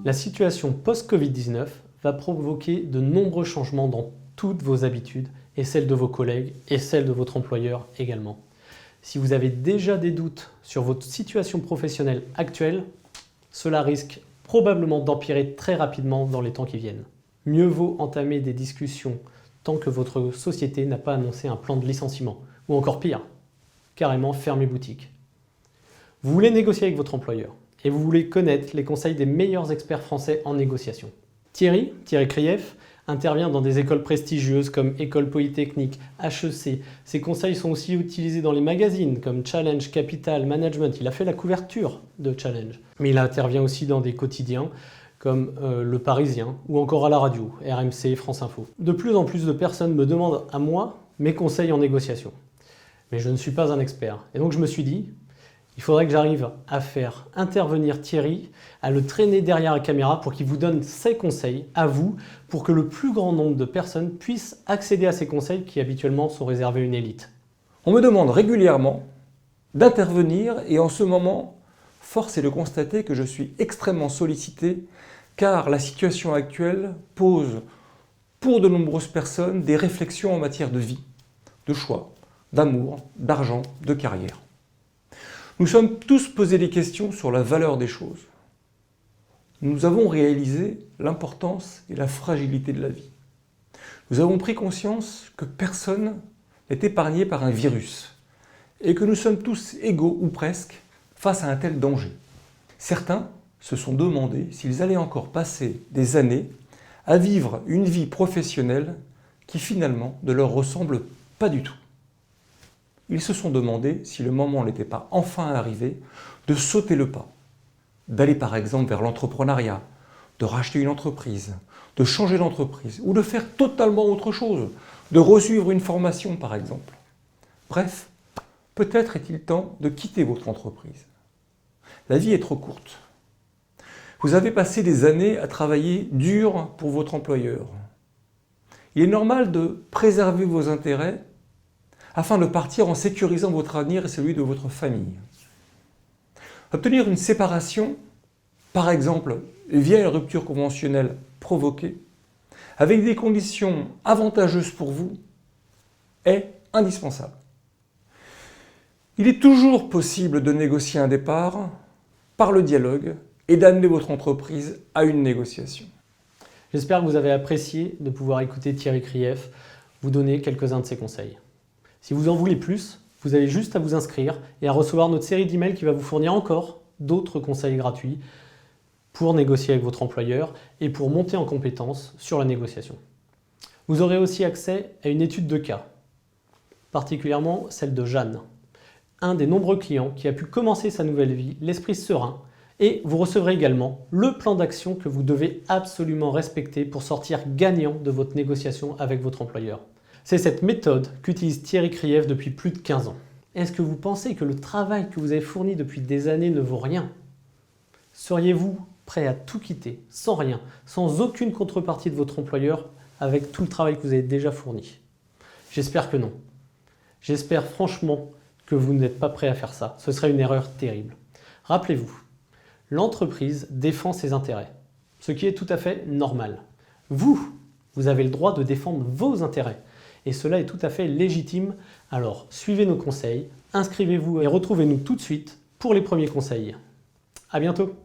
La situation post-Covid-19 va provoquer de nombreux changements dans toutes vos habitudes et celles de vos collègues et celles de votre employeur également. Si vous avez déjà des doutes sur votre situation professionnelle actuelle, cela risque probablement d'empirer très rapidement dans les temps qui viennent. Mieux vaut entamer des discussions tant que votre société n'a pas annoncé un plan de licenciement, ou encore pire, carrément fermer boutique. Vous voulez négocier avec votre employeur et vous voulez connaître les conseils des meilleurs experts français en négociation. Thierry Krief intervient dans des écoles prestigieuses comme École Polytechnique, HEC. Ses conseils sont aussi utilisés dans les magazines comme Challenge, Capital, Management. Il a fait la couverture de Challenge. Mais il intervient aussi dans des quotidiens comme Le Parisien ou encore à la radio, RMC, France Info. De plus en plus de personnes me demandent à moi mes conseils en négociation. Mais je ne suis pas un expert. Et donc je me suis dit, il faudrait que j'arrive à faire intervenir Thierry, à le traîner derrière la caméra pour qu'il vous donne ses conseils à vous, pour que le plus grand nombre de personnes puissent accéder à ces conseils qui habituellement sont réservés à une élite. On me demande régulièrement d'intervenir et en ce moment, force est de constater que je suis extrêmement sollicité car la situation actuelle pose pour de nombreuses personnes des réflexions en matière de vie, de choix, d'amour, d'argent, de carrière. Nous sommes tous posés des questions sur la valeur des choses. Nous avons réalisé l'importance et la fragilité de la vie. Nous avons pris conscience que personne n'est épargné par un virus et que nous sommes tous égaux ou presque face à un tel danger. Certains se sont demandé s'ils allaient encore passer des années à vivre une vie professionnelle qui finalement ne leur ressemble pas du tout. Ils se sont demandé si le moment n'était pas enfin arrivé de sauter le pas, d'aller par exemple vers l'entrepreneuriat, de racheter une entreprise, de changer d'entreprise ou de faire totalement autre chose, de resuivre une formation par exemple. Bref, peut-être est-il temps de quitter votre entreprise. La vie est trop courte. Vous avez passé des années à travailler dur pour votre employeur. Il est normal de préserver vos intérêts afin de partir en sécurisant votre avenir et celui de votre famille. Obtenir une séparation, par exemple via une rupture conventionnelle provoquée, avec des conditions avantageuses pour vous, est indispensable. Il est toujours possible de négocier un départ par le dialogue et d'amener votre entreprise à une négociation. J'espère que vous avez apprécié de pouvoir écouter Thierry Krief vous donner quelques-uns de ses conseils. Si vous en voulez plus, vous avez juste à vous inscrire et à recevoir notre série d'emails qui va vous fournir encore d'autres conseils gratuits pour négocier avec votre employeur et pour monter en compétence sur la négociation. Vous aurez aussi accès à une étude de cas, particulièrement celle de Jeanne, un des nombreux clients qui a pu commencer sa nouvelle vie, l'esprit serein, et vous recevrez également le plan d'action que vous devez absolument respecter pour sortir gagnant de votre négociation avec votre employeur. C'est cette méthode qu'utilise Thierry Krief depuis plus de 15 ans. Est-ce que vous pensez que le travail que vous avez fourni depuis des années ne vaut rien? Seriez-vous prêt à tout quitter, sans rien, sans aucune contrepartie de votre employeur, avec tout le travail que vous avez déjà fourni? J'espère que non. J'espère franchement que vous n'êtes pas prêt à faire ça. Ce serait une erreur terrible. Rappelez-vous, l'entreprise défend ses intérêts, ce qui est tout à fait normal. Vous avez le droit de défendre vos intérêts. Et cela est tout à fait légitime. Alors, suivez nos conseils, inscrivez-vous et retrouvez-nous tout de suite pour les premiers conseils. À bientôt!